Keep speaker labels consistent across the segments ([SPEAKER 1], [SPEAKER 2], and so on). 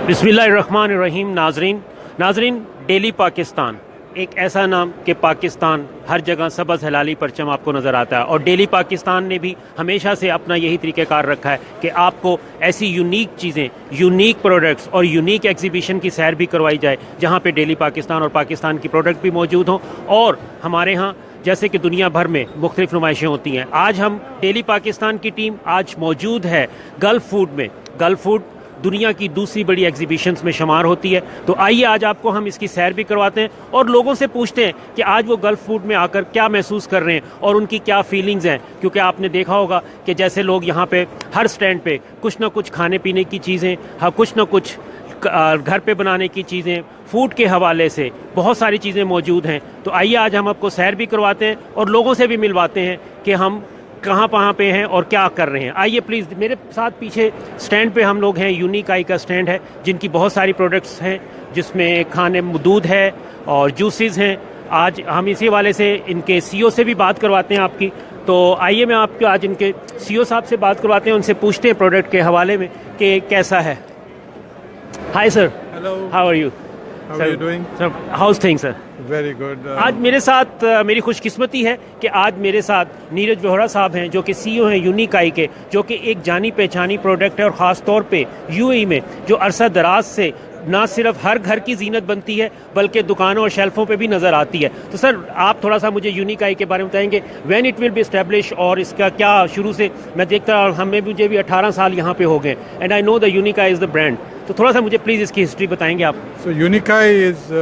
[SPEAKER 1] बिस्मिल्लाहिर्रहमानिर्रहीम। नाजरीन, डेली पाकिस्तान एक ऐसा नाम कि पाकिस्तान हर जगह सबज़ हलाली परचम आपको नज़र आता है। और डेली पाकिस्तान ने भी हमेशा से अपना यही तरीक़ाकार रखा है कि आपको ऐसी यूनिक चीज़ें, यूनिक प्रोडक्ट्स और यूनिक एग्जीबिशन की सैर भी करवाई जाए जहाँ पे डेली पाकिस्तान और पाकिस्तान की प्रोडक्ट भी मौजूद हों। और हमारे यहाँ जैसे कि दुनिया भर में मुख्तलिफ नुमाइशें होती हैं, आज हम डेली पाकिस्तान की टीम आज मौजूद है गल्फ़ फूड में। गल्फ़ फूड दुनिया की दूसरी बड़ी एग्जीबिशंस में शुमार होती है। तो आइए आज आपको हम इसकी सैर भी करवाते हैं और लोगों से पूछते हैं कि आज वो गल्फ़ फूड में आकर क्या महसूस कर रहे हैं और उनकी क्या फीलिंग्स हैं। क्योंकि आपने देखा होगा कि जैसे लोग यहाँ पे हर स्टैंड पे कुछ ना कुछ खाने पीने की चीज़ें, हाँ कुछ ना कुछ घर पे बनाने की चीज़ें, फूड के हवाले से बहुत सारी चीज़ें मौजूद हैं। तो आइए आज हम आपको सैर भी करवाते हैं और लोगों से भी मिलवाते हैं कि हम कहाँ पे हैं और क्या कर रहे हैं। आइए प्लीज़, मेरे साथ पीछे स्टैंड पे हम लोग हैं। यूनिक आई का स्टैंड है जिनकी बहुत सारी प्रोडक्ट्स हैं, जिसमें खाने दूध है और जूसेस हैं। आज हम इसी वाले से इनके सीईओ से भी बात करवाते हैं आपकी। तो आइए मैं आपको आज इनके सीईओ साहब से बात करवाते हैं, उनसे पूछते हैं प्रोडक्ट के हवाले में कि कैसा है। Hi sir.
[SPEAKER 2] Hello,
[SPEAKER 1] how are you?
[SPEAKER 2] how are you doing?
[SPEAKER 1] Sir, how's things sir?
[SPEAKER 2] Very good.
[SPEAKER 1] आज मेरे साथ मेरी खुशकिस्मती है कि आज मेरे साथ नीरज वोहरा साहब हैं जो कि सीईओ हैं यूनिक आई के, जो कि एक जानी पहचानी प्रोडक्ट है और ख़ास तौर पे यूएई में जो अरसा दराज से ना सिर्फ हर घर की जीनत बनती है बल्कि दुकानों और शेल्फों पे भी नज़र आती है। तो सर आप थोड़ा सा मुझे यूनिक आई के बारे में बताएंगे, when it will be establish और इसका क्या शुरू से मैं देखता हमें मुझे भी 18 साल यहाँ पे हो गए and I know the unique I is the brand. तो थोड़ा सा मुझे प्लीज़ इसकी हिस्ट्री बताएंगे आप।
[SPEAKER 2] So यूनिक आई इज़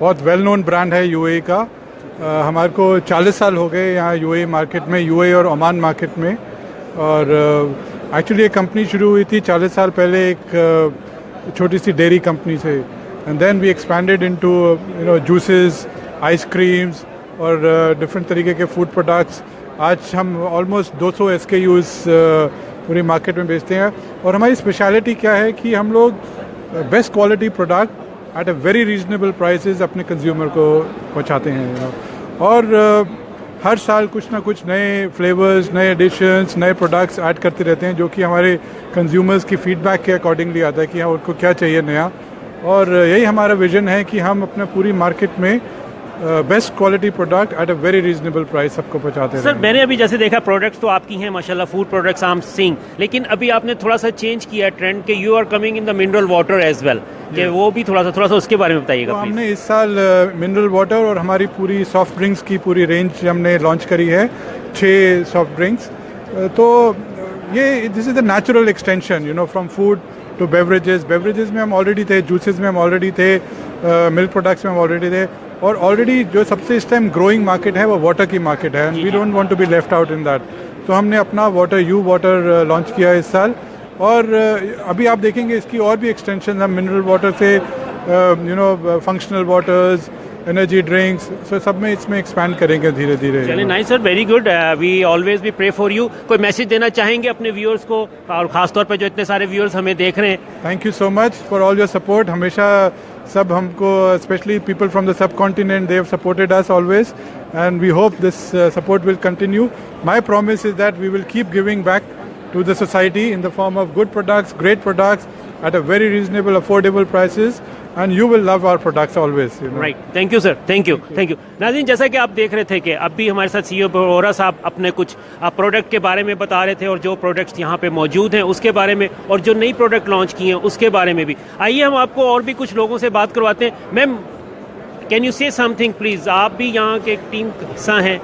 [SPEAKER 2] बहुत वेल नोन ब्रांड है यूएई का। हमारे को 40 साल हो गए यहाँ यूएई मार्केट में, यूएई और ओमान मार्केट में। और एक्चुअली ये कंपनी शुरू हुई थी 40 साल पहले एक छोटी सी डेयरी कंपनी से, and then we expanded into juices, ice creams और डिफरेंट तरीके के फूड प्रोडक्ट्स। आज हम ऑलमोस्ट 200 SKUs पूरी मार्केट में बेचते हैं। और हमारी स्पेशलिटी क्या है कि हम लोग best quality product at a very reasonable prices अपने कंज्यूमर को पहुंचाते हैं। और हर साल कुछ ना कुछ नए फ्लेवर्स, नए एडिशंस, नए प्रोडक्ट्स ऐड करते रहते हैं, जो कि हमारे कंज्यूमर्स की फीडबैक के अकॉर्डिंगली आता है कि हाँ उनको क्या चाहिए नया। और यही हमारा विजन है कि हम अपने पूरी मार्केट में best quality product at a very reasonable price सबको पहुंचाते हैं।
[SPEAKER 1] सर मैंने अभी जैसे देखा प्रोडक्ट्स तो आपकी हैं माशाल्लाह, food products I am seeing, लेकिन अभी आपने थोड़ा सा चेंज किया ट्रेंड के you are coming in the mineral water as well, कि वो भी थोड़ा सा उसके बारे में बताइएगा।
[SPEAKER 2] तो हमने इस साल मिनरल वाटर और हमारी पूरी सॉफ्ट ड्रिंक्स की पूरी रेंज हमने लॉन्च करी है, 6 सॉफ्ट ड्रिंक्स। तो ये this is the natural extension from food to beverages. Beverages में हम ऑलरेडी थे, जूसेस में हम ऑलरेडी थे, मिल्क प्रोडक्ट्स में हम ऑलरेडी थे। और ऑलरेडी जो सबसे इस टाइम ग्रोइंग मार्केट है वो वाटर की मार्केट है, and we don't want to be left out in that. तो हमने अपना वाटर लॉन्च किया इस साल। और अभी आप देखेंगे इसकी और भी एक्सटेंशन हम मिनरल वाटर से functional waters, energy drinks, so सब में इसमें एक्सपैंड करेंगे धीरे धीरे।
[SPEAKER 1] चलिए nice sir, very good, we always be pray for you. कोई मैसेज देना चाहेंगे अपने व्यूअर्स को, और खास तौर पे जो इतने सारे व्यूअर्स हमें देख रहे हैं?
[SPEAKER 2] Thank you so much for all your support. हमेशा सब हमको, specially people from the subcontinent, they have supported us always, and we hope this support will continue. My promise is that we will keep giving back to the society in the form of good products, great products at a very reasonable, affordable prices, and you will love our products always.
[SPEAKER 1] Right. Thank you sir. Thank you. नाज़रीन, जैसा कि आप देख रहे थे कि अब भी हमारे साथ सीईओ वोहरा साहब अपने कुछ प्रोडक्ट के बारे में बता रहे थे और जो प्रोडक्ट्स यहाँ पे मौजूद हैं उसके बारे में, और जो नई प्रोडक्ट लॉन्च किए हैं उसके बारे में भी। आइए हम आपको और भी कुछ लोगों से बात करवाते हैं। मैम, कैन यू से समथिंग प्लीज़? आप भी यहाँ के टीम का हिस्सा हैं।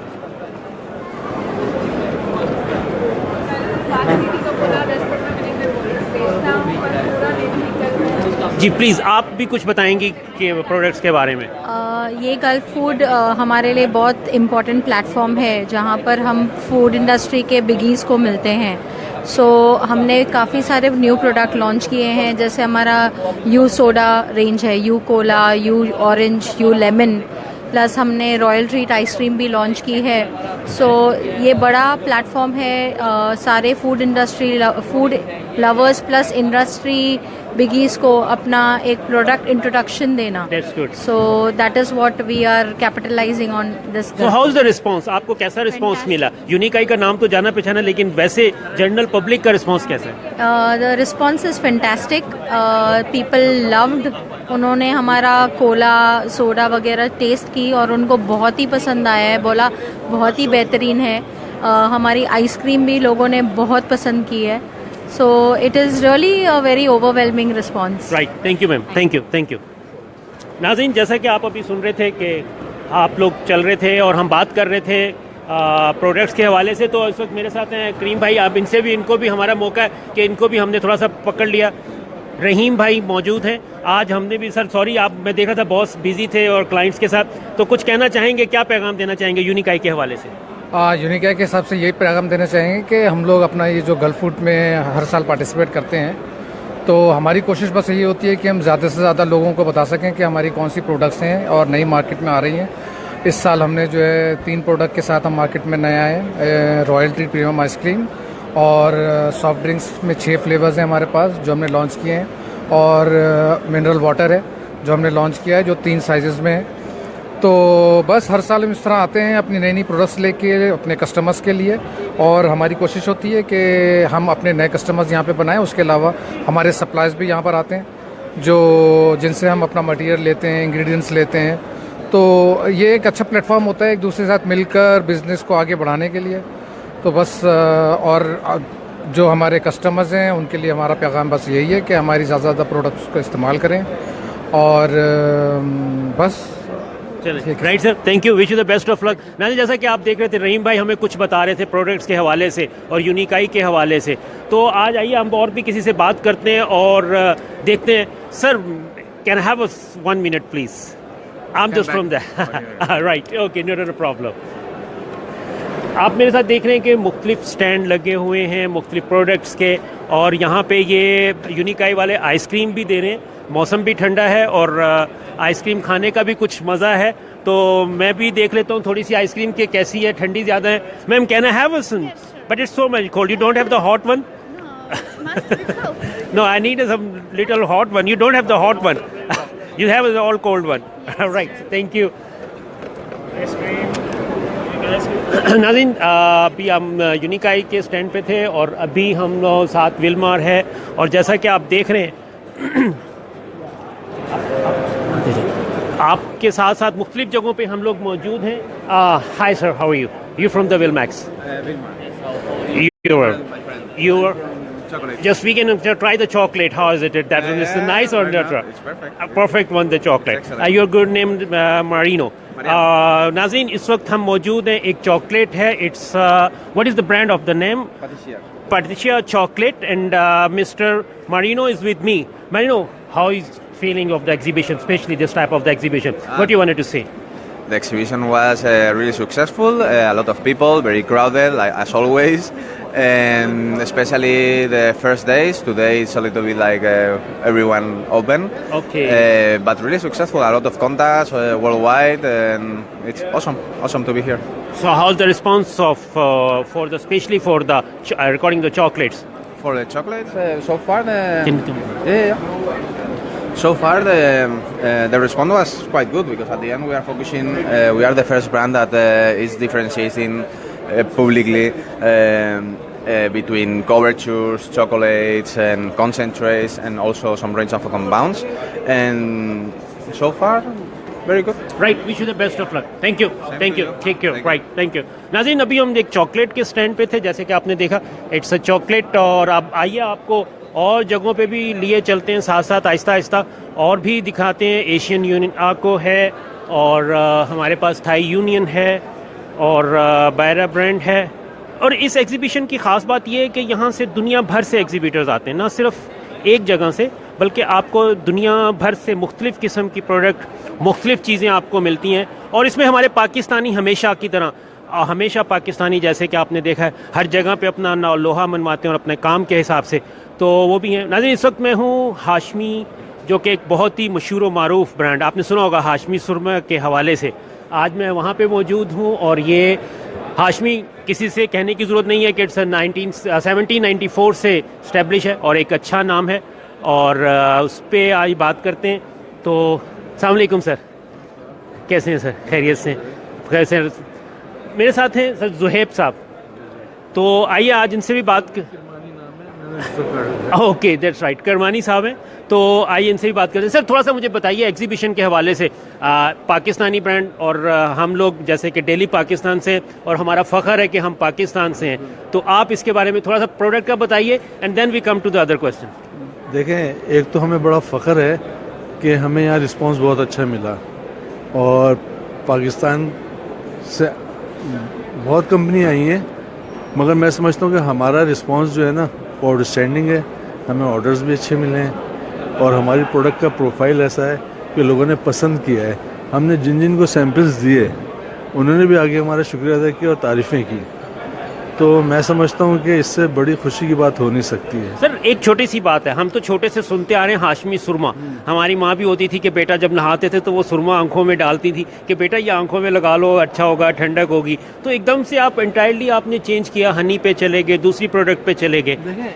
[SPEAKER 1] जी प्लीज़, आप भी कुछ बताएंगी कि प्रोडक्ट्स के बारे में।
[SPEAKER 3] ये गल्फ़ फूड हमारे लिए बहुत इम्पॉर्टेंट प्लेटफॉर्म है जहाँ पर हम फूड इंडस्ट्री के बिगीज़ को मिलते हैं। सो हमने काफ़ी सारे न्यू प्रोडक्ट लॉन्च किए हैं, जैसे हमारा यू सोडा रेंज है, U cola, U orange, U lemon. Plus हमने रॉयल ट्रीट आइसक्रीम भी लॉन्च की है। सो ये बड़ा प्लेटफॉर्म है सारे food lovers plus industry biggies को अपना एक प्रोडक्ट इंट्रोडक्शन देना।
[SPEAKER 1] That's good.
[SPEAKER 3] So that is what we are capitalising on this.
[SPEAKER 1] So how's the response? आपको कैसा रिस्पांस मिला? यूनिकाई का नाम तो जाना पहचाना, लेकिन वैसे जनरल पब्लिक का रिस्पांस कैसा है?
[SPEAKER 3] The response is fantastic, people loved. उन्होंने हमारा कोला सोडा वगैरह टेस्ट की और उनको बहुत ही पसंद आया है, बोला बहुत ही बेहतरीन है। हमारी आइसक्रीम भी लोगों ने बहुत पसंद की है। So it is really a very overwhelming response.
[SPEAKER 1] Right, thank you ma'am, thank you. नाज़रीन, जैसा कि आप अभी सुन रहे थे कि आप लोग चल रहे थे और हम बात कर रहे थे प्रोडक्ट्स के हवाले से, तो इस वक्त मेरे साथ हैं करीम भाई। आप इनको भी हमारा मौका है कि इनको भी हमने थोड़ा सा पकड़ लिया। रहीम भाई मौजूद हैं। आज हमने भी, सर सॉरी, मैं देख रहा था बॉस बिजी थे और क्लाइंट्स के साथ, तो कुछ कहना चाहेंगे, क्या पैगाम देना चाहेंगे यूनिकाई के हवाले से?
[SPEAKER 4] यूनिकाई के हिसाब से यही पैगाम देना चाहेंगे कि हम लोग अपना ये जो गल्फ फूड में हर साल पार्टिसिपेट करते हैं, तो हमारी कोशिश बस यही होती है कि हम ज़्यादा से ज़्यादा लोगों को बता सकें कि हमारी कौन सी प्रोडक्ट्स हैं और नई मार्केट में आ रही हैं। इस साल हमने जो है 3 प्रोडक्ट के साथ हम मार्केट में नए आए हैं। रॉयल ट्रीट प्रीमियम आइसक्रीम और सॉफ्ट ड्रिंक्स में 6 फ्लेवर्स हैं हमारे पास जो हमने लॉन्च किए हैं, और मिनरल वाटर है जो हमने लॉन्च किया है जो 3 साइजेस में है। तो बस हर साल हम इस तरह आते हैं अपनी नई प्रोडक्ट्स लेके अपने कस्टमर्स के लिए, और हमारी कोशिश होती है कि हम अपने नए कस्टमर्स यहाँ पे बनाएं। उसके अलावा हमारे सप्लायर्स भी यहाँ पर आते हैं जो जिनसे हम अपना मटेरियल लेते हैं, इंग्रेडिएंट्स लेते हैं। तो ये एक अच्छा प्लेटफॉर्म होता है एक दूसरे के साथ मिलकर बिज़नेस को आगे बढ़ाने के लिए। तो बस और जो हमारे कस्टमर्स हैं उनके लिए हमारा पैगाम बस यही है कि हमारी ज़्यादा से ज़्यादा प्रोडक्ट्स का इस्तेमाल करें, और बस
[SPEAKER 1] right sir, thank you, wish you the best of luck. नाज़रीन, जैसा कि आप देख रहे थे, रहीम भाई हमें कुछ बता रहे थे प्रोडक्ट्स के हवाले से और यूनिकाई के हवाले से। तो आज आइए हम और भी किसी से बात करते हैं और देखते हैं। Sir, can I have 1 minute please? I am just from that. Right, okay, no problem. आप मेरे साथ देख रहे हैं कि मुख्तलिफ स्टैंड लगे हुए हैं मुख्तलिफ प्रोडक्ट्स के, और यहाँ पे ये यूनिकाई वाले आइसक्रीम भी दे रहे हैं। मौसम भी ठंडा है और आइसक्रीम खाने का भी कुछ मज़ा है, तो मैं भी देख लेता हूँ थोड़ी सी आइसक्रीम के कैसी है, ठंडी ज़्यादा है। Ma'am, can I have some? But it's so much cold, you don't have the hot one? No, I need some little hot one. You don't have the hot one. You have the all cold one. Right, thank you. नाज़रीन, अभी हम यूनिकाई के stand पे थे और अभी हम लोग साथ विलमार है, और जैसा कि आप देख रहे हैं आपके साथ साथ मुख्तलिफ जगहों पे हम लोग मौजूद हैं। Hi sir, how are you? You from the Wilmax? You are
[SPEAKER 5] chocolate.
[SPEAKER 1] just we can try the chocolate. How is it? That one is nice or not?
[SPEAKER 5] It's perfect.
[SPEAKER 1] A perfect one, the chocolate.
[SPEAKER 5] Excellent.
[SPEAKER 1] Your good name Marino. नाज़रीन, इस वक्त हम मौजूद हैं, एक chocolate है, it's what is the brand of the name? Patricia chocolate, and Mr. Marino is with me. Marino, how is feeling of the exhibition, especially this type of the exhibition? What you wanted to say?
[SPEAKER 5] The exhibition was really successful. A lot of people, very crowded, like, as always, and especially the first days. Today it's a little bit like everyone open.
[SPEAKER 1] Okay.
[SPEAKER 5] But really successful. A lot of contacts worldwide, and it's awesome to be here.
[SPEAKER 1] So how's the response of especially for the recording the chocolates?
[SPEAKER 5] For the chocolates, so far
[SPEAKER 1] Can you come?
[SPEAKER 5] So far, the response was quite good, because at the end we are focusing. We are the first brand that is differentiating publicly between couvertures, chocolates, and concentrates, and also some range of compounds. And so far, very good.
[SPEAKER 1] Right, wish you the best of luck. Thank you.
[SPEAKER 5] Same
[SPEAKER 1] Thank
[SPEAKER 5] to
[SPEAKER 1] you.
[SPEAKER 5] you.
[SPEAKER 1] Take care.
[SPEAKER 5] Thank you.
[SPEAKER 1] Right, thank you. नाज़रीन, अभी हम एक chocolate के stand पे थे, जैसे कि आपने देखा, इट्स अ चॉकलेट, और अब आइए आपको और जगहों पे भी लिए चलते हैं साथ साथ आहिस्ता आहिस्ता, और भी दिखाते हैं। एशियन यूनियन आको है, और हमारे पास थाई यूनियन है, और बायरा ब्रांड है। और इस एग्जीबिशन की ख़ास बात यह है कि यहाँ से दुनिया भर से एग्जीबिटर्स आते हैं, ना सिर्फ एक जगह से, बल्कि आपको दुनिया भर से मुख्तलिफ़ किस्म की प्रोडक्ट, मुख्तलिफ़ चीज़ें आपको मिलती हैं। और इसमें हमारे पाकिस्तानी हमेशा की तरह, हमेशा पाकिस्तानी, जैसे कि आपने देखा है, हर जगह पे अपना लोहा मनवाते हैं और अपने काम के हिसाब से, तो वो भी हैं। नाज़रीन, इस वक्त मैं हूँ हाशमी, जो कि एक बहुत ही मशहूर व मारूफ ब्रांड, आपने सुना होगा हाशमी सुरमा के हवाले से। आज मैं वहाँ पे मौजूद हूँ और ये हाशमी किसी से कहने की ज़रूरत नहीं है कि इट्स 1794 से इस्टेब्लिश है और एक अच्छा नाम है और उस पर आज बात करते हैं। तो अस्सलाम वालेकुम सर, कैसे हैं सर? खैरियत से? कैसे? मेरे साथ हैं सर जुहैब साहब, तो आइए आज इनसे भी बात ओके दैट्स राइट, करमानी साहब हैं, तो आइए इनसे भी बात करते हैं। सर थोड़ा सा मुझे बताइए एग्जीबिशन के हवाले से, पाकिस्तानी ब्रांड और हम लोग जैसे कि डेली पाकिस्तान से और हमारा फ़ख्र है कि हम पाकिस्तान से हैं, तो आप इसके बारे में थोड़ा सा प्रोडक्ट का बताइए and then we come to the other question.
[SPEAKER 6] देखें, एक तो हमें बड़ा फ़ख्र है कि हमें यहाँ रिस्पांस बहुत अच्छा मिला और पाकिस्तान से बहुत कंपनी आई हैं, मगर मैं समझता हूँ कि हमारा रिस्पांस जो है ना वो आउटस्टैंडिंग है। हमें ऑर्डर्स भी अच्छे मिले हैं और हमारी प्रोडक्ट का प्रोफाइल ऐसा है कि लोगों ने पसंद किया है। हमने जिन जिन को सैम्पल्स दिए उन्होंने भी आगे हमारा शुक्रिया अदा किया और तारीफ़ें की, तो मैं समझता हूँ कि इससे बड़ी खुशी की बात हो नहीं सकती है।
[SPEAKER 1] सर एक छोटी सी बात है, हम तो छोटे से सुनते आ रहे हैं हाशमी सुरमा। हमारी माँ भी होती थी कि बेटा जब नहाते थे तो वो सुरमा आंखों में डालती थी कि बेटा ये आंखों में लगा लो, अच्छा होगा, ठंडक होगी। तो एकदम से आप एंटायरली आपने चेंज किया, हनी पे चले गए, दूसरी प्रोडक्ट पे चले गए।
[SPEAKER 6] देखें,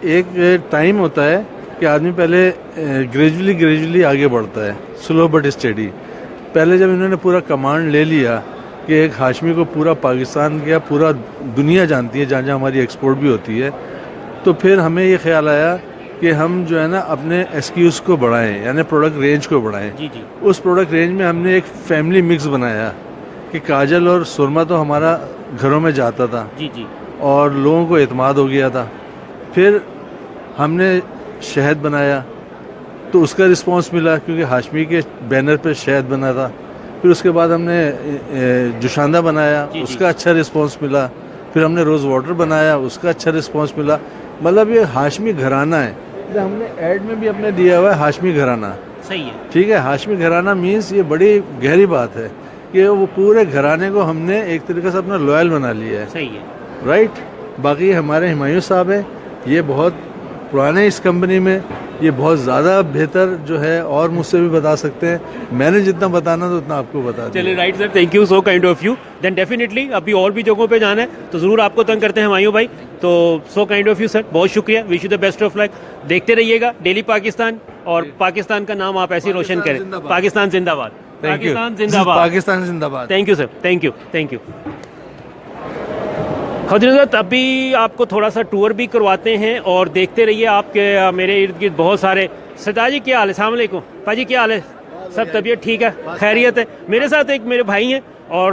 [SPEAKER 6] एक टाइम होता है कि आदमी पहले ग्रेजुअली आगे बढ़ता है, स्लो बट स्टेडी। पहले जब इन्होंने पूरा कमांड ले लिया कि एक हाशमी को पूरा पाकिस्तान या पूरा दुनिया जानती है, जहाँ जहाँ हमारी एक्सपोर्ट भी होती है, तो फिर हमें ये ख्याल आया कि हम जो है ना अपने एसक्यूज़ को बढ़ाएं, यानी प्रोडक्ट रेंज को बढ़ाएं।
[SPEAKER 1] जी जी।
[SPEAKER 6] उस प्रोडक्ट रेंज में हमने एक फैमिली मिक्स बनाया कि काजल और सुरमा तो हमारा घरों में जाता था
[SPEAKER 1] जी जी
[SPEAKER 6] और लोगों को एतमाद हो गया था। फिर हमने शहद बनाया तो उसका रिस्पांस मिला क्योंकि हाशमी के बैनर पे शहद बना था। फिर उसके बाद हमने जुशांदा बनाया, उसका अच्छा रिस्पांस मिला। फिर हमने रोज़ वाटर बनाया, उसका अच्छा रिस्पांस मिला। मतलब ये हाशमी घराना है। तो हमने ऐड में भी अपने दिया हुआ है हाशमी घराना।
[SPEAKER 1] सही है,
[SPEAKER 6] ठीक है, हाशमी घराना मीन्स ये बड़ी गहरी बात है कि वो पूरे घराने को हमने एक तरीके से अपना लॉयल बना लिया है।
[SPEAKER 1] सही है,
[SPEAKER 6] राइट। बाकी हमारे हुमायूं साहब हैं, ये बहुत पुराने इस कंपनी में, ये बहुत ज़्यादा बेहतर जो है और मुझसे भी बता सकते हैं। मैंने जितना बताना तो उतना आपको बता दिया।
[SPEAKER 1] चलिए right sir, thank you, so kind of you. Then definitely अभी और भी जगहों पे जाना है तो ज़रूर आपको तंग करते हैं हुमायूं भाई, तो सो काइंड ऑफ यू सर, बहुत शुक्रिया। Wish you the best of luck. देखते रहिएगा डेली पाकिस्तान और पाकिस्तान का नाम आप ऐसे रोशन करें। पाकिस्तान जिंदाबाद, पाकिस्तान जिंदाबाद,
[SPEAKER 6] पाकिस्तान जिंदाबाद।
[SPEAKER 1] Thank you sir, thank you, thank you. हजरत अभी आपको थोड़ा सा टूर भी करवाते हैं और देखते रहिए। आपके मेरे इर्द गिर्द बहुत सारे। सरदार जी क्या हाल है? अस्सलाम वालेकुम। पाजी क्या हाल है? सब तबीयत ठीक है, खैरियत है? मेरे साथ एक मेरे भाई हैं और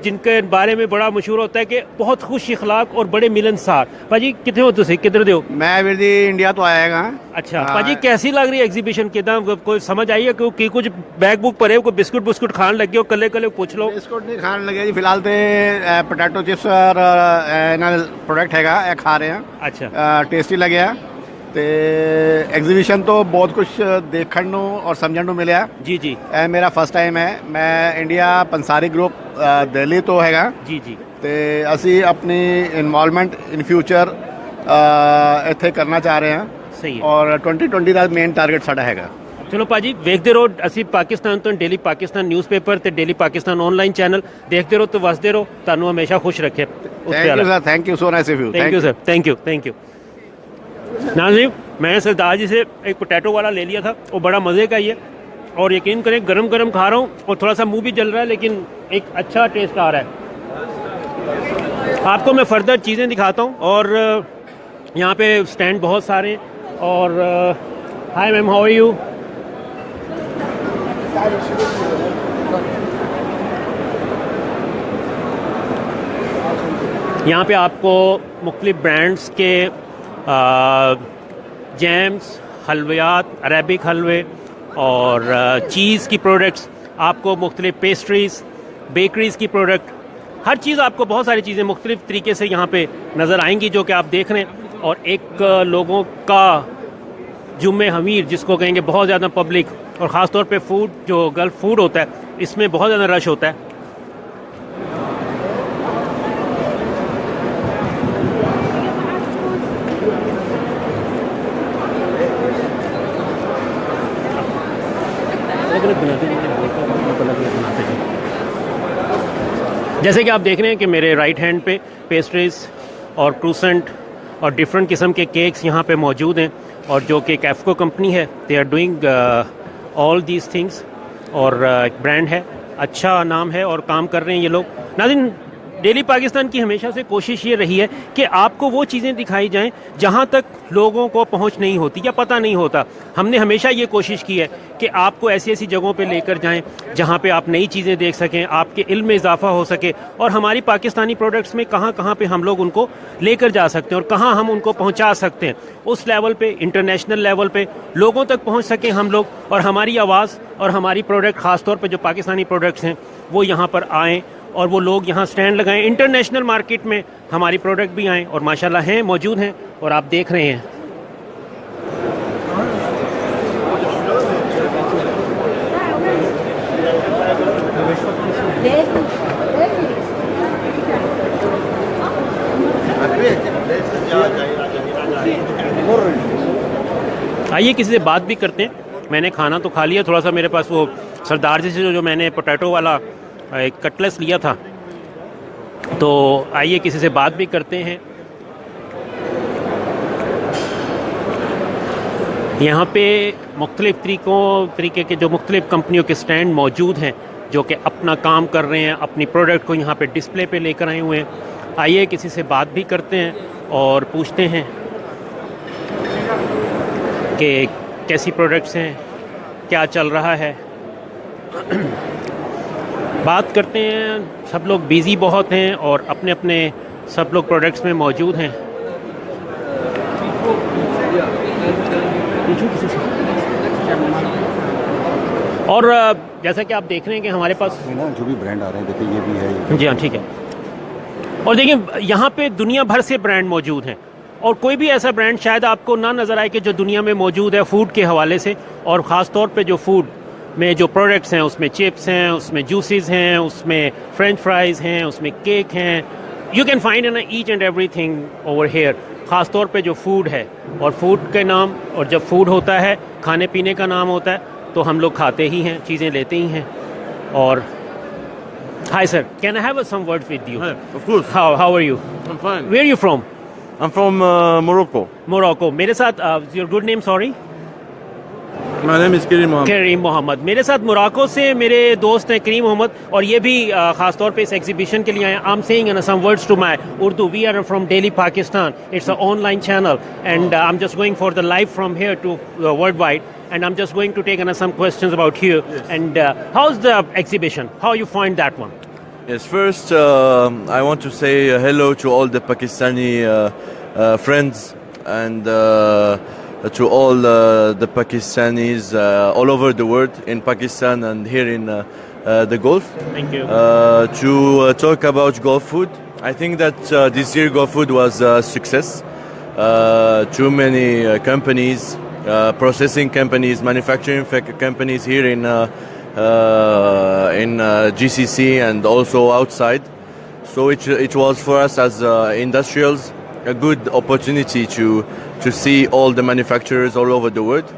[SPEAKER 1] जिनके बारे में बड़ा मशहूर होता है कि बहुत खुश इखलाक और बड़े मिलनसार। पाजी कितने हो तुम, किधर दे हो?
[SPEAKER 7] मैं ਵੀਰ ਜੀ ਇੰਡੀਆ ਤੋਂ ਆਇਆ ਹੈਗਾ।
[SPEAKER 1] अच्छा पाजी, कैसी लग रही है एग्जीबिशन? कितना कोई समझ आई है कि कुछ बैग बुक भरे हो, कोई बिस्कुट बुस्कुट खान लगे हो, कले कले पूछ लो।
[SPEAKER 7] ਬਿਸਕੁਟ ਨਹੀਂ ਖਾਣ ਲੱਗੇ ਜੀ ਫਿਲਹਾਲ ਤੇ ਪੋਟੈਟੋ ਚਿਪਸ ਔਰ ਇਹਨਾਂ ਦਾ ਪ੍ਰੋਡਕਟ ਹੈਗਾ, ਇਹ ਖਾ ਰਹੇ ਹਾਂ।
[SPEAKER 1] अच्छा
[SPEAKER 7] ਟੇਸਟੀ ਲੱਗਿਆ ਤੇ ਐਗਜ਼ੀਬਿਸ਼ਨ ਤੋਂ ਬਹੁਤ ਕੁਝ ਦੇਖਣ ਨੂੰ ਔਰ ਸਮਝਣ ਨੂੰ ਮਿਲਿਆ।
[SPEAKER 1] जी जी
[SPEAKER 7] ਇਹ ਮੇਰਾ ਫਸਟ ਟਾਈਮ ਹੈ। ਮੈਂ ਇੰਡੀਆ ਪੰਸਾਰੀ ਗਰੁੱਪ ਦਿੱਲੀ ਤੋਂ ਹੈਗਾ
[SPEAKER 1] जी जी।
[SPEAKER 7] ਤੇ ਅਸੀਂ ਆਪਣੀ ਇਨਵੋਲਵਮੈਂਟ ਇਨ ਫਿਊਚਰ ਇੱਥੇ ਕਰਨਾ ਚਾਹ ਰਹੇ ਹਾਂ
[SPEAKER 1] सही है।
[SPEAKER 7] ਔਰ 2020 ਦਾ ਮੇਨ ਟਾਰਗੇਟ ਸਾਡਾ ਹੈਗਾ।
[SPEAKER 1] चलो पाजी देखते रहो, ਅਸੀਂ पाकिस्तान तो डेली पाकिस्तान न्यूज़पेपर ਤੇ डेली पाकिस्तान ऑनलाइन चैनल देखते रहो तो वसदे रहो, ਤੁਹਾਨੂੰ ਹਮੇਸ਼ਾ ਖੁਸ਼ ਰੱਖੇ।
[SPEAKER 7] Thank you sir, thank you so nice of you.
[SPEAKER 1] Thank you sir, thank you, thank you. नाज़रीन, मैंने सरदार जी से एक पोटैटो वाला ले लिया था, वो बड़ा मज़े का ही है और यकीन करें गरम गरम खा रहा हूँ और थोड़ा सा मुंह भी जल रहा है, लेकिन एक अच्छा टेस्ट आ रहा है। आपको मैं फर्दर चीज़ें दिखाता हूँ और यहाँ पे स्टैंड बहुत सारे हैं। और hi ma'am, how are you? यहाँ पे आपको मुख्तलिफ ब्रांड्स के जैम्स, हलवियात, अरेबिक हलवे और चीज़ की प्रोडक्ट्स, आपको मुख्तलिफ पेस्ट्रीज़, बेकरीज़ की प्रोडक्ट, हर चीज़ आपको, बहुत सारी चीज़ें मुख्तलिफ तरीके से यहाँ पे नज़र आएंगी जो कि आप देख रहे हैं। और एक लोगों का जुम्मे हमीर जिसको कहेंगे, बहुत ज़्यादा पब्लिक और ख़ास तौर पे फूड, जो गल्फ फूड होता है, इसमें बहुत ज़्यादा रश होता है। जैसे कि आप देख रहे हैं कि मेरे राइट हैंड पे पेस्ट्रीज और क्रूसेंट और डिफरेंट किस्म के केक्स यहाँ पे मौजूद हैं, और जो कि कैफको कंपनी है, they are doing all these things, और एक ब्रांड है, अच्छा नाम है और काम कर रहे हैं ये लोग। नाज़रीन, डेली पाकिस्तान की हमेशा से कोशिश ये रही है कि आपको वो चीज़ें दिखाई जाएं जहां तक लोगों को पहुंच नहीं होती या पता नहीं होता। हमने हमेशा ये कोशिश की है कि आपको ऐसी ऐसी जगहों पे लेकर जाएं जहां पे आप नई चीज़ें देख सकें, आपके इल्म में इजाफा हो सके, और हमारी पाकिस्तानी प्रोडक्ट्स में कहाँ कहाँ पे हम लोग उनको लेकर जा सकते हैं और कहाँ हम उनको पहुँचा सकते हैं, उस लेवल पे, इंटरनेशनल लेवल पे लोगों तक पहुँच सकें हम लोग, और हमारी आवाज़ और हमारी प्रोडक्ट, ख़ासतौर पर जो पाकिस्तानी प्रोडक्ट्स हैं, वो यहाँ पर आएँ और वो लोग यहाँ स्टैंड लगाएं, इंटरनेशनल मार्केट में हमारी प्रोडक्ट भी आएँ, और माशाल्लाह हैं, मौजूद हैं, और आप देख रहे हैं। आइए किसी से बात भी करते हैं। मैंने खाना तो खा लिया, थोड़ा सा मेरे पास वो सरदार जी से जो मैंने पोटैटो वाला एक कटलेस लिया था, तो आइए किसी से बात भी करते हैं। यहाँ पे मुख्तलिफ़ तरीके के जो मुख्तलिफ़ कंपनियों के स्टैंड मौजूद हैं जो कि अपना काम कर रहे हैं, अपनी प्रोडक्ट को यहाँ पे डिस्प्ले पे लेकर आए हुए हैं। आइए किसी से बात भी करते हैं और पूछते हैं कि कैसी प्रोडक्ट्स हैं, क्या चल रहा है। बात करते हैं। सब लोग बिज़ी बहुत हैं और अपने अपने सब लोग प्रोडक्ट्स में मौजूद हैं। और जैसा कि आप देख रहे हैं कि हमारे पास
[SPEAKER 8] जो भी ब्रांड आ रहे हैं, देखिए ये भी है।
[SPEAKER 1] जी हाँ, ठीक है। और देखिए यहाँ पे दुनिया भर से ब्रांड मौजूद हैं, और कोई भी ऐसा ब्रांड शायद आपको ना नज़र आए कि जो दुनिया में मौजूद है फूड के हवाले से, और ख़ास तौर पे जो फूड में जो प्रोडक्ट्स हैं, उसमें चिप्स हैं, उसमें जूसेस हैं, उसमें फ्रेंच फ्राइज़ हैं, उसमें केक हैं। You can find in each and everything over here. ख़ास तौर पे जो फूड है, और फूड के नाम, और जब फूड होता है खाने पीने का नाम होता है, तो हम लोग खाते ही हैं, चीज़ें लेते ही हैं। और hi sir, can I have some words with you?
[SPEAKER 9] Of course.
[SPEAKER 1] How are you?
[SPEAKER 9] I'm fine.
[SPEAKER 1] Where are you from?
[SPEAKER 9] I'm from Morocco.
[SPEAKER 1] Morocco. मेरे साथ your good name, sorry?
[SPEAKER 9] My name is Karim Mohammed.
[SPEAKER 1] Karim Mohammed. मेरे साथ Morocco से मेरे दोस्त हैं करीम मोहम्मद, और ये भी खास तौर पे इस एग्जीबिशन के लिए आए हैं। I am saying some words to my Urdu. We are from daily Pakistan. It's a online channel, and I am just going for the live from here to world wide, and I'm just going to take some questions about here.
[SPEAKER 9] Yes.
[SPEAKER 1] And how's the exhibition? How you find that one?
[SPEAKER 9] Yes, first I want to say hello to all the Pakistani friends and to all the Pakistanis all over the world, in Pakistan and here in the Gulf.
[SPEAKER 1] Thank you.
[SPEAKER 9] To talk about Gulf food, I think that this year Gulf food was a success. Too many companies, processing companies, manufacturing companies here in GCC and also outside. So it was for us as industrials a good opportunity to see all the manufacturers all over the world.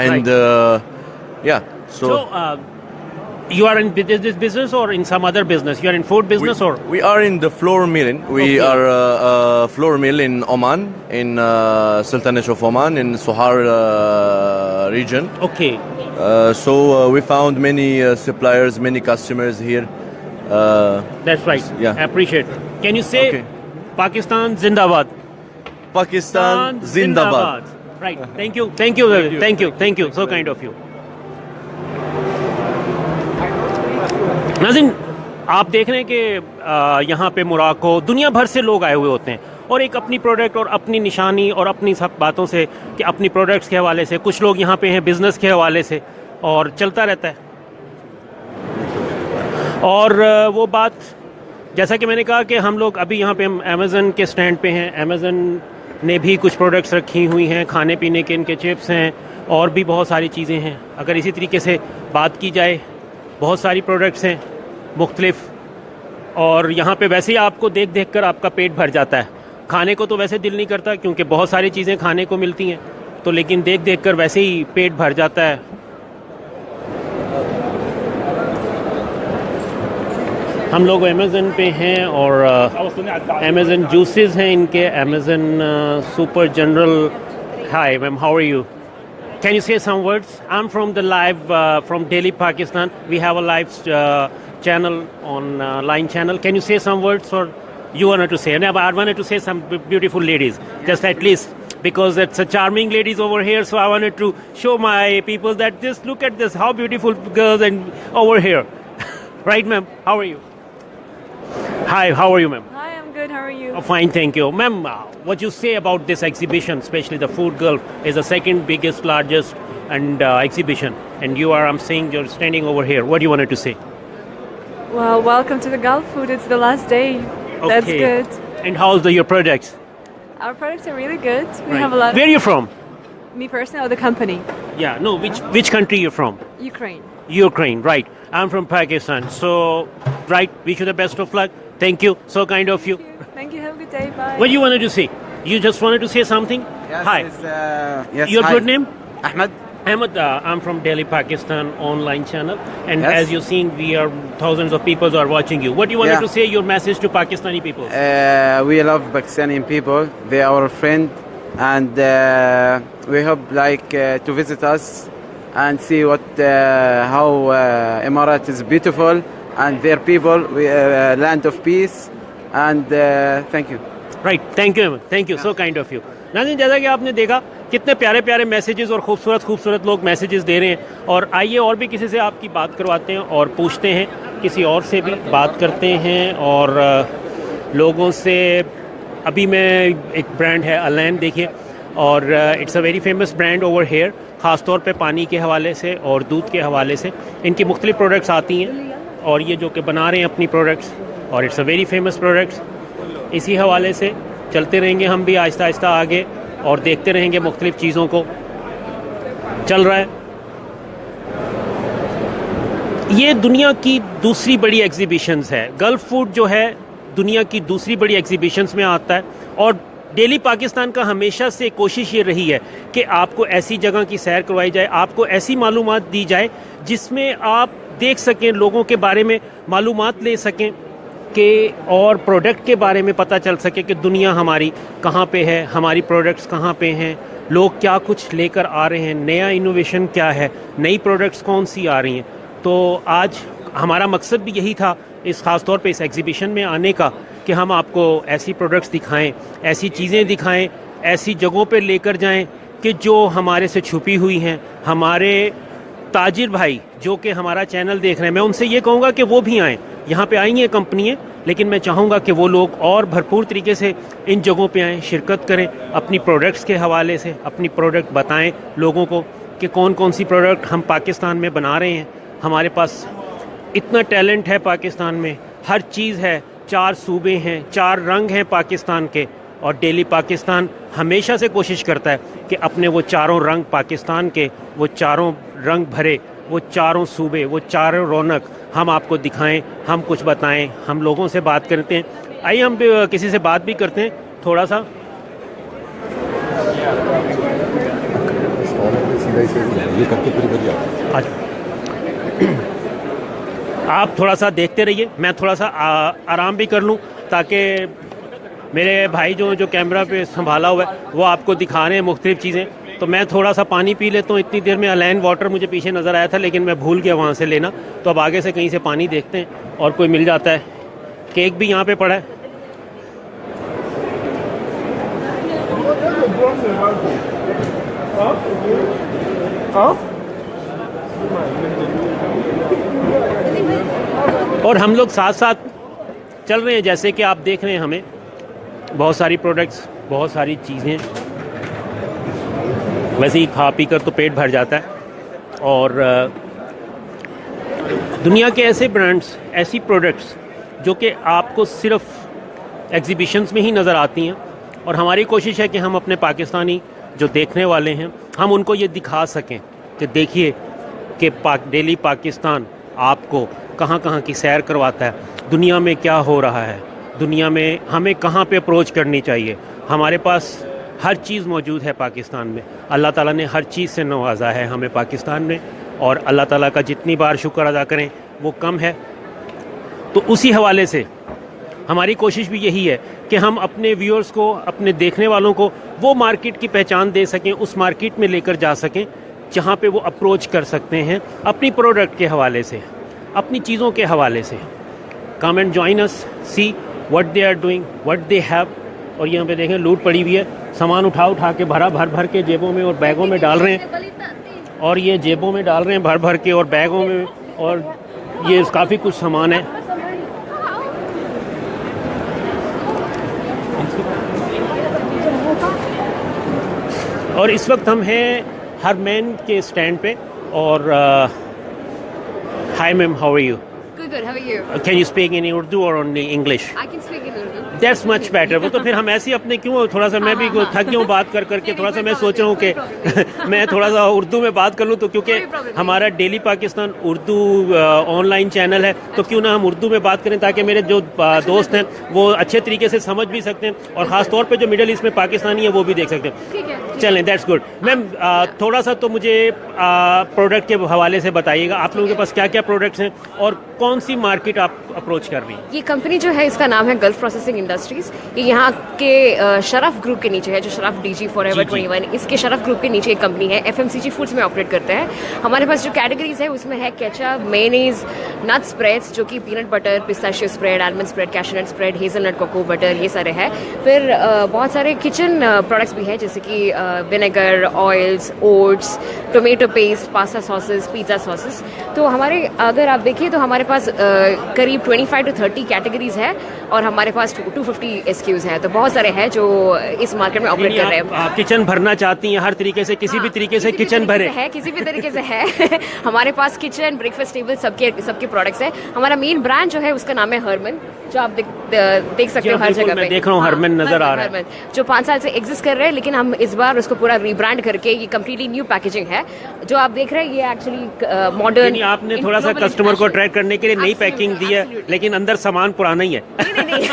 [SPEAKER 9] And yeah, so
[SPEAKER 1] you are in this business or in some other business? You are in food business or?
[SPEAKER 9] we are in the flour milling. We
[SPEAKER 1] Okay.
[SPEAKER 9] are a flour mill in Oman, in Sultanate of Oman, in Sohar region.
[SPEAKER 1] Okay.
[SPEAKER 9] So we found many suppliers, many customers here.
[SPEAKER 1] That's right.
[SPEAKER 9] Yeah.
[SPEAKER 1] I appreciate. Can you say
[SPEAKER 9] Okay.
[SPEAKER 1] Pakistan Zindabad?
[SPEAKER 9] Pakistan Zindabad.
[SPEAKER 1] Right. Thank you. Thank you.
[SPEAKER 9] Thank you.
[SPEAKER 1] Thank you. Thank you. So kind of you. नाज़रीन, आप देख रहे हैं कि यहाँ पे Morocco दुनिया भर से लोग आए हुए होते हैं, और एक अपनी प्रोडक्ट और अपनी निशानी और अपनी सब बातों से कि अपनी प्रोडक्ट्स के हवाले से, कुछ लोग यहाँ पे हैं बिज़नेस के हवाले से, और चलता रहता है। और वो बात, जैसा कि मैंने कहा कि हम लोग अभी यहाँ पे हम अमेज़न के स्टैंड पे हैं। अमेज़न ने भी कुछ प्रोडक्ट्स रखी हुई हैं, खाने पीने के, इनके चिप्स हैं और भी बहुत सारी चीज़ें हैं। अगर इसी तरीके से बात की जाए, बहुत सारी प्रोडक्ट्स हैं मुख्तलिफ, और यहाँ पे वैसे ही आपको देख देख कर आपका पेट भर जाता है। खाने को तो वैसे दिल नहीं करता क्योंकि बहुत सारी चीज़ें खाने को मिलती हैं, तो लेकिन देख देख कर वैसे ही पेट भर जाता है। हम लोग अमेज़न पे हैं और अमेज़न जूसेस हैं इनके, Amazon super general. Hi ma'am, how are you? Can you say some words? I'm from the live from Delhi, Pakistan. We have a live channel on Line channel. Can you say some words, or you wanted to say? No, but I wanted to say some beautiful ladies, just at least because it's a charming ladies over here. So I wanted to show my people that just look at this, how beautiful girls and over here, right, ma'am? How are you? Hi, how are you, ma'am?
[SPEAKER 10] Hi, I'm good. How are you?
[SPEAKER 1] Oh, fine, thank you. Ma'am, what you say about this exhibition, especially the Food Gulf, is the second biggest, largest and exhibition. And you are, I'm saying, you're standing over here. What do you wanted to say?
[SPEAKER 10] Well, welcome to the Gulf Food. It's the last day. That's
[SPEAKER 1] Okay.
[SPEAKER 10] good.
[SPEAKER 1] And how's your projects?
[SPEAKER 10] Our products are really good. We
[SPEAKER 1] Right.
[SPEAKER 10] have a lot
[SPEAKER 1] Where are you from?
[SPEAKER 10] Me personally, or the company?
[SPEAKER 1] Yeah, no, which country you're from?
[SPEAKER 10] Ukraine.
[SPEAKER 1] Ukraine, right. I'm from Pakistan. So, right, wish you the best of luck. Thank you. So kind of you.
[SPEAKER 10] Thank you. Have a good day. Bye.
[SPEAKER 1] What you wanted to say? You just wanted to say something? Hi.
[SPEAKER 8] yes,
[SPEAKER 1] Your
[SPEAKER 8] hi.
[SPEAKER 1] good name?
[SPEAKER 8] Ahmed.
[SPEAKER 1] Ahmed, I'm from Delhi, Pakistan online channel, and
[SPEAKER 8] Yes.
[SPEAKER 1] as you're seeing, we are thousands of people are watching you. What do you wanted
[SPEAKER 8] Yeah.
[SPEAKER 1] to say? Your message to Pakistani people?
[SPEAKER 8] We love Pakistani people. They are our friend, and we hope to visit us and see how Emirat is beautiful and their people, land of peace. And thank you.
[SPEAKER 1] Right, thank you Ahmed, thank you, so kind of you. नाज़रीन, जैसा कि आपने देखा कितने प्यारे प्यारे messages और खूबसूरत लोग मैसेजेस दे रहे हैं. और आइए और भी किसी से आपकी बात करवाते हैं और पूछते हैं, किसी और से भी बात करते हैं और लोगों से. अभी मैं एक ब्रांड है अलेन, देखिए, और it's a very famous brand over here, ख़ास तौर पे पानी के हवाले से और दूध के हवाले से. इनकी मुख्तलिफ प्रोडक्ट्स आती हैं और ये जो कि बना रहे हैं अपनी प्रोडक्ट्स, और it's a very famous products. इसी हवाले से चलते रहेंगे हम भी आहिस्ता आहिस्ता आगे और देखते रहेंगे मुख्तलिफ चीज़ों को. चल रहा है ये दुनिया की दूसरी बड़ी एग्जीबिशंस है. गल्फ फूड जो है दुनिया की दूसरी बड़ी एग्जीबिशंस में आता है. और डेली पाकिस्तान का हमेशा से कोशिश ये रही है कि आपको ऐसी जगह की सैर करवाई जाए, आपको ऐसी मालूमात दी जाए जिसमें आप देख सकें, लोगों के बारे में मालूमात ले सकें कि और प्रोडक्ट के बारे में पता चल सके कि दुनिया हमारी कहाँ पे है, हमारी प्रोडक्ट्स कहाँ पे हैं, लोग क्या कुछ लेकर आ रहे हैं, नया इनोवेशन क्या है, नई प्रोडक्ट्स कौन सी आ रही हैं. तो आज हमारा मकसद भी यही था इस ख़ास तौर पे इस एग्ज़िबिशन में आने का, कि हम आपको ऐसी प्रोडक्ट्स दिखाएं, ऐसी चीज़ें दिखाएं, ऐसी जगहों पे लेकर जाएं कि जो हमारे से छुपी हुई हैं. हमारे ताजिर भाई जो कि हमारा चैनल देख रहे हैं, मैं उनसे ये कहूँगा कि वो भी आएँ. यहाँ पे आई हैं कंपनियाँ, लेकिन मैं चाहूँगा कि वो लोग और भरपूर तरीके से इन जगहों पे आएँ, शिरकत करें, अपनी प्रोडक्ट्स के हवाले से अपनी प्रोडक्ट बताएं लोगों को कि कौन कौन सी प्रोडक्ट हम पाकिस्तान में बना रहे हैं. हमारे पास इतना टैलेंट है पाकिस्तान में, हर चीज़ है. 4 सूबे हैं, 4 रंग हैं पाकिस्तान के, और डेली पाकिस्तान हमेशा से कोशिश करता है कि अपने वो चारों रंग पाकिस्तान के, वो चारों रंग भरे, वो चारों सूबे, वो चारों रौनक हम आपको दिखाएं, हम कुछ बताएं, हम लोगों से बात करते हैं. आइए हम किसी से बात भी करते हैं थोड़ा सा. आप थोड़ा सा देखते रहिए, मैं थोड़ा सा आराम भी कर लूं ताकि मेरे भाई जो कैमरा पे संभाला हुआ है वो आपको दिखा रहे हैं मुख्तलिफ चीज़ें. तो मैं थोड़ा सा पानी पी लेता हूँ. इतनी देर में अलेन वाटर मुझे पीछे नज़र आया था, लेकिन मैं भूल गया वहाँ से लेना. तो अब आगे से कहीं से पानी देखते हैं और कोई मिल जाता है. केक भी यहाँ पे पड़ा है. और हम लोग साथ साथ चल रहे हैं, जैसे कि आप देख रहे हैं, हमें बहुत सारी प्रोडक्ट्स, बहुत सारी चीज़ें. वैसे ही खा पी कर तो पेट भर जाता है. और दुनिया के ऐसे ब्रांड्स, ऐसी प्रोडक्ट्स जो कि आपको सिर्फ एग्जीबिशंस में ही नज़र आती हैं, और हमारी कोशिश है कि हम अपने पाकिस्तानी जो देखने वाले हैं, हम उनको ये दिखा सकें कि देखिए कि डेली पाकिस्तान आपको कहाँ कहाँ की सैर करवाता है, दुनिया में क्या हो रहा है, दुनिया में हमें कहाँ पे अप्रोच करनी चाहिए. हमारे पास हर चीज़ मौजूद है पाकिस्तान में. अल्लाह ताला ने हर चीज़ से नवाजा है हमें पाकिस्तान में, और अल्लाह ताला का जितनी बार शुक्र अदा करें वो कम है. तो उसी हवाले से हमारी कोशिश भी यही है कि हम अपने व्यूअर्स को, अपने देखने वालों को वो मार्केट की पहचान दे सकें, उस मार्केट में लेकर जा सकें जहाँ पे वो अप्रोच कर सकते हैं अपनी प्रोडक्ट के हवाले से, अपनी चीज़ों के हवाले से। Come and join us, see what they are doing, what they have. और यहाँ पे देखें लूट पड़ी हुई है, सामान उठा के भर के जेबों में और बैगों में डाल रहे हैं, और ये जेबों में डाल रहे हैं भर के और बैगों में, और ये काफ़ी कुछ सामान है। और इस वक्त हम हैं हरमैन के स्टैंड पे, और hi ma'am, how are you?
[SPEAKER 11] Good, how are you?
[SPEAKER 1] Can you speak in Urdu or only English?
[SPEAKER 11] I can speak in Urdu.
[SPEAKER 1] That's much better। वो तो फिर हम ऐसे ही अपने क्यों, थोड़ा सा मैं भी थक गया हूँ बात कर करके, थोड़ा सा मैं सोच रहा हूँ कि मैं थोड़ा सा उर्दू में बात कर लूँ, तो क्योंकि हमारा daily Pakistan Urdu online channel है, तो क्यों ना हम उर्दू में बात करें, ताकि मेरे जो दोस्त हैं वो अच्छे तरीके से समझ भी सकते हैं, और ख़ास तौर पे जो मिडिल ईस्ट में पाकिस्तानी है वो भी देख सकते हैं। चलें, दैट्स गुड। मैम थोड़ा सा तो मुझे प्रोडक्ट के हवाले से बताइएगा, आप लोगों के पास क्या क्या प्रोडक्ट्स हैं और कौन सी मार्केट आप अप्रोच कर रही हैं?
[SPEAKER 11] ये कंपनी जो है इसका नाम है गल्फ प्रोसेसिंग इंडस्ट्रीज। ये यहाँ के शरफ ग्रुप के नीचे है, जो शरफ डीजी फॉरएवर 21, इसके शरफ ग्रुप के नीचे एक कंपनी है। एफएमसीजी फूड्स में ऑपरेट करते हैं। हमारे पास जो कैटेगरीज है उसमें है केचप, मेयोनीज, नट स्प्रेड्स जो कि peanut butter, pistachio spread, almond spread, cashew nut spread, hazelnut cocoa butter, ये सारे हैं। फिर बहुत सारे किचन प्रोडक्ट्स भी हैं, जैसे कि vinegar, oils, oats, tomato paste, pasta sauces, pizza sauces. तो हमारे अगर आप देखिए तो हमारे पास करीब 25 to 30 कैटेगरीज है, और हमारे पास 250 SKUs हैं। तो बहुत सारे हैं जो इस मार्केट में ऑपरेट कर रहे हैं।
[SPEAKER 1] किचन भरना चाहती हैं हर तरीके से, किसी भी तरीके से किचन भरे
[SPEAKER 11] है, किसी भी तरीके से है। हमारे पास किचन, ब्रेकफास्ट टेबल, सबके प्रोडक्ट्स हैं। हमारा मेन ब्रांड जो है उसका नाम है हरमन, जो आप देख सकते हो हर जगह पे।
[SPEAKER 1] मैं देख रहा हूँ हरमन नजर आ रहा है,
[SPEAKER 11] जो 5 साल से एग्जिस्ट कर रहे हैं, लेकिन हम इस बार उसको पूरा रीब्रांड करके, ये कम्प्लीटली न्यू पैकेजिंग है। जो आप देख रहे हैं ये एक्चुअली मॉडर्न।
[SPEAKER 1] आपने थोड़ा सा कस्टमर को अट्रैक्ट करने के लिए नई पैकिंग दी है, लेकिन अंदर सामान पुराना ही है।
[SPEAKER 11] नहीं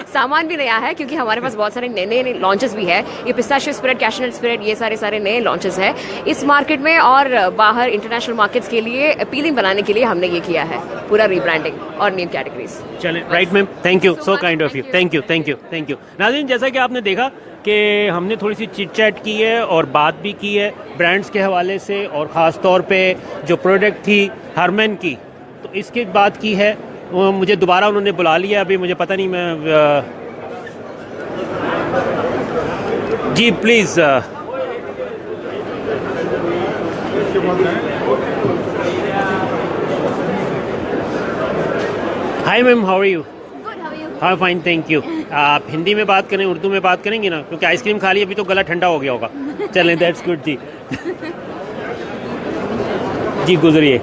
[SPEAKER 11] सामान भी नया है, क्योंकि हमारे पास बहुत सारे नए लॉन्चेस भी है। ये पिस्ताशियो स्प्रेड, कैशनट स्प्रेड, ये सारे नए लॉन्चेस है इस मार्केट में, और बाहर इंटरनेशनल मार्केट्स के लिए अपीलिंग बनाने के लिए हमने ये किया है पूरा रीब्रांडिंग और न्यू कैटेगरीज।
[SPEAKER 1] चलें, right ma'am, thank you, so kind of you, thank you. नाज़रीन, जैसा कि आपने देखा कि हमने थोड़ी सी चिट चैट की है और बात भी की है ब्रांड्स के हवाले से, और ख़ास तौर पे जो प्रोडक्ट थी हरमन की, तो इसकी बात की है। वो मुझे दोबारा उन्होंने बुला लिया, अभी मुझे पता नहीं, मैं जी please. Hi ma'am, how are you? हाँ फाइन, थैंक यू। आप हिंदी में बात करें, उर्दू में बात करेंगी ना, क्योंकि आइसक्रीम खा ली अभी तो गला ठंडा हो गया होगा। चलें, दैट्स गुड जी। जी गुजरिए।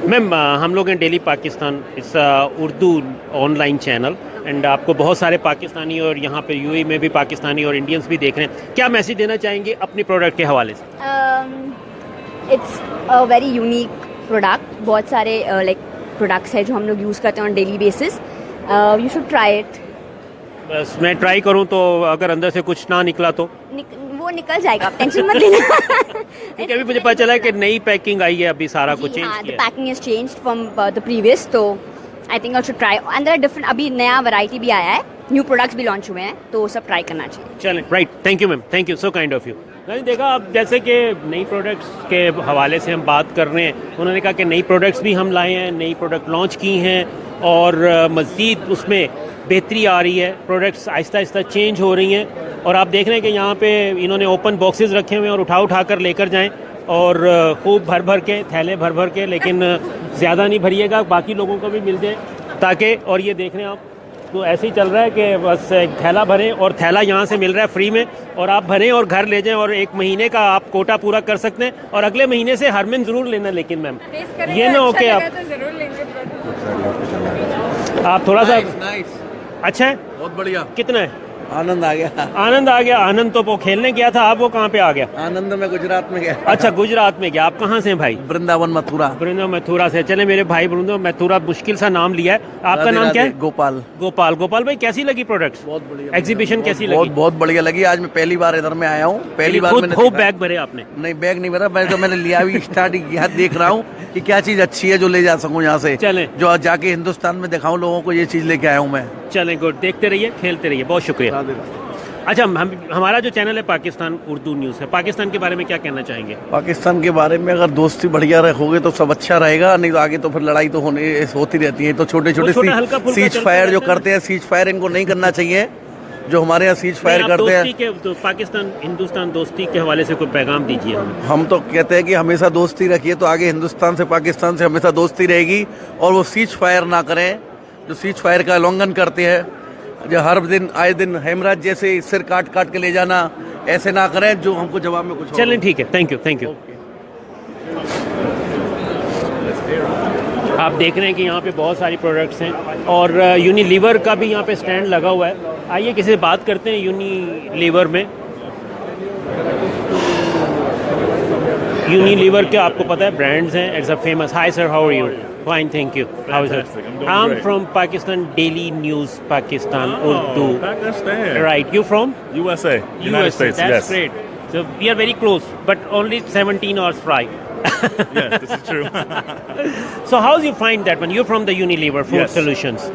[SPEAKER 1] मैम हम लोग हैं डेली पाकिस्तान, इस उर्दू ऑनलाइन चैनल, एंड आपको बहुत सारे पाकिस्तानी और यहाँ पे यूएई में भी पाकिस्तानी और इंडियंस भी देख रहे हैं। क्या मैसेज देना चाहेंगे अपनी प्रोडक्ट के हवाले से?
[SPEAKER 12] It's a very unique product. बहुत सारे लाइक प्रोडक्ट्स है जो हम लोग यूज़ करते हैं on daily basis. You should try it.
[SPEAKER 1] बस मैं ट्राई करूँ तो अगर अंदर से कुछ ना निकला तो
[SPEAKER 12] वो निकल जाएगा, आप टेंशन मत लेना।
[SPEAKER 1] क्योंकि अभी मुझे पता चला है कि नई पैकिंग आई है, अभी सारा कुछ चेंज
[SPEAKER 12] किया है। The packing is changed from the previous, तो I think I should try. अंदर डिफरेंट अभी नया वैरायटी भी आया है, न्यू प्रोडक्ट्स भी लॉन्च हुए हैं, तो सब ट्राई करना चाहिए।
[SPEAKER 1] चलें, right, thank you ma'am, thank you, so kind of you. मैंने देखा अब जैसे कि नई प्रोडक्ट्स के हवाले से हम बात कर रहे हैं, उन्होंने कहा कि नई प्रोडक्ट्स भी हम लाए हैं, नई प्रोडक्ट लॉन्च की हैं, और मज़ीद उसमें बेहतरी आ रही है, प्रोडक्ट्स आहिस्ता आहिस्ता चेंज हो रही हैं। और आप देख रहे हैं कि यहाँ पे इन्होंने ओपन बॉक्सेस रखे हुए हैं, और उठा कर लेकर जाएं, और खूब भर के, थैले भर के, लेकिन ज़्यादा नहीं भरिएगा, बाकी लोगों को भी मिल जाए, ताकि। और ये देख रहे हैं आप, तो ऐसे ही चल रहा है कि बस एक थैला भरें, और थैला यहाँ से मिल रहा है फ्री में, और आप भरें और घर ले जाएं, और 1 महीने का आप कोटा पूरा कर सकते हैं। और अगले महीने से हरमन ज़रूर लेना, लेकिन मैम ये ना हो कि आप थोड़ा सा। अच्छा है,
[SPEAKER 6] बहुत बढ़िया।
[SPEAKER 1] कितना है?
[SPEAKER 6] आनंद आ गया।
[SPEAKER 1] आनंद आ गया। आनंद तो वो खेलने गया था, अब वो कहाँ पे आ गया?
[SPEAKER 6] आनंद में गुजरात में गया।
[SPEAKER 1] अच्छा, गुजरात में गया। आप कहाँ से हैं भाई?
[SPEAKER 6] वृंदावन मथुरा।
[SPEAKER 1] वृंदावन मथुरा से। चले मेरे भाई, वृंदावन मथुरा मुश्किल सा नाम लिया है। आपका नाम क्या है?
[SPEAKER 6] गोपाल।
[SPEAKER 1] गोपाल। गोपाल भाई, कैसी लगी प्रोडक्ट्स?
[SPEAKER 6] बहुत बढ़िया।
[SPEAKER 1] एग्जीबिशन कैसी लगी?
[SPEAKER 6] बहुत बढ़िया लगी। आज मैं पहली बार इधर में आया हूँ। पहली बार मैंने
[SPEAKER 1] खूब बैग भरे आपने?
[SPEAKER 6] नहीं, बैग नहीं भरा। मैंने लिया भी स्टार्ट किया। देख रहा हूँ कि क्या चीज अच्छी है जो ले जा सकूँ यहाँ से।
[SPEAKER 1] चले,
[SPEAKER 6] जो जाके हिंदुस्तान में दिखाऊं लोगों को, ये चीज लेके आया हूँ मैं।
[SPEAKER 1] चलें, गुड। देखते रहिए, खेलते रहिए। बहुत शुक्रिया। अच्छा, हमारा जो चैनल है पाकिस्तान उर्दू न्यूज़ है, पाकिस्तान के बारे में क्या कहना चाहेंगे?
[SPEAKER 6] पाकिस्तान के बारे में अगर दोस्ती बढ़िया रखोगे तो सब अच्छा रहेगा, नहीं तो आगे तो फिर लड़ाई तो होती रहती है। तो छोटे छोटे सीज फायर जो करते हैं, सीज फायर इनको नहीं करना चाहिए। जो हमारे यहाँ सीज फायर करते हैं,
[SPEAKER 1] तो पाकिस्तान हिंदुस्तान दोस्ती के हवाले से कोई पैगाम दीजिए हमें।
[SPEAKER 6] हम तो कहते हैं कि हमेशा दोस्ती रखिए, तो आगे हिंदुस्तान से पाकिस्तान से हमेशा दोस्ती रहेगी। और वो सीज फायर ना करें, जो सीज फायर का उल्लंघन करते हैं, जो हर दिन आए दिन हेमराज जैसे सिर काट काट के ले जाना, ऐसे ना करें जो हमको जवाब में कुछ।
[SPEAKER 1] चलें, ठीक है। Thank you, thank you. आप देख रहे हैं कि यहाँ पे बहुत सारी प्रोडक्ट्स हैं और यूनिलीवर का भी यहाँ पे स्टैंड लगा हुआ है। आइए किसी से बात करते हैं यूनिलीवर में। यूनिलीवर के आपको पता है ब्रांड्स हैं, it's a famous. Hi sir, how are you? Fine, thank you. How is it? I'm from Pakistan Daily News, Pakistan Urdu.
[SPEAKER 13] Pakistan.
[SPEAKER 1] Right. You from?
[SPEAKER 13] USA. United States.
[SPEAKER 1] That's
[SPEAKER 13] Yes.
[SPEAKER 1] great. So we are very close, but only 17 hours flight.
[SPEAKER 13] Yes, this is true.
[SPEAKER 1] So how do you find that one? You're from the Unilever Food
[SPEAKER 13] Yes.
[SPEAKER 1] Solutions.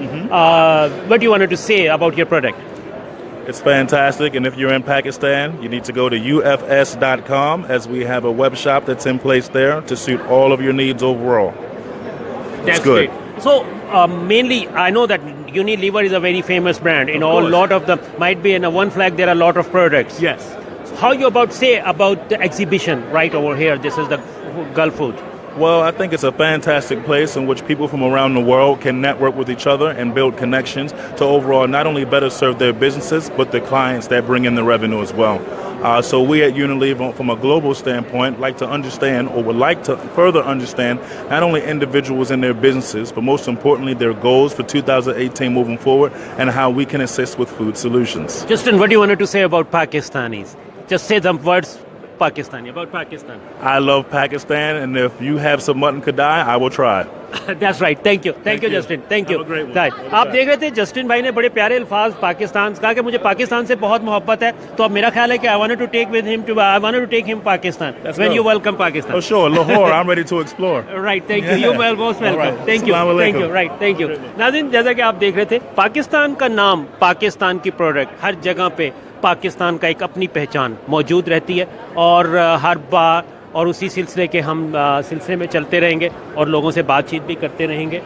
[SPEAKER 1] What do you wanted to say about your product?
[SPEAKER 13] It's fantastic, and if you're in Pakistan, you need to go to ufs.com, as we have a web shop that's in place there to suit all of your needs overall.
[SPEAKER 1] That's
[SPEAKER 13] it's good.
[SPEAKER 1] Great. So mainly, I know that Unilever is a very famous brand. In all, lot of them might be in a one flag. There are a lot of products.
[SPEAKER 13] Yes.
[SPEAKER 1] So how you about say about the exhibition right over here? This is the Gulf Food.
[SPEAKER 13] Well, I think it's a fantastic place in which people from around the world can network with each other and build connections to overall not only better serve their businesses, but the clients that bring in the revenue as well. So we at Unilever, from a global standpoint, like to understand, or would like to further understand, not only individuals and their businesses, but most importantly their goals for 2018 moving forward, and how we can assist with food solutions.
[SPEAKER 1] Justin, what do you wanted to say about Pakistanis? Just say some words. Pakistani, about Pakistan.
[SPEAKER 13] I love Pakistan, and if you have some mutton kadai, I will try.
[SPEAKER 1] That's right. Thank you. Thank you, Justin. Thank you. Right. आप देख रहे थे Justin भाई ने बड़े प्यारे अल्फाज पाकिस्तान कहा कि मुझे पाकिस्तान से बहुत मोहब्बत है, तो अब मेरा ख्याल है कि I wanted to take him Pakistan. When you welcome Pakistan.
[SPEAKER 13] Oh sure, Lahore. I'm ready to explore.
[SPEAKER 1] Right. Thank you. You're most welcome.
[SPEAKER 13] Right.
[SPEAKER 1] Thank you. Thank you. Right. Thank you. नाज़रीन, जैसा कि आप देख रहे थे, पाकिस्तान का नाम, पाकिस्तान की प्रोडक्ट, हर जगह पे पाकिस्तान का एक अपनी पहचान मौजूद रहती है और हर बार और उसी सिलसिले के हम सिलसिले में चलते रहेंगे और लोगों से बातचीत भी करते रहेंगे।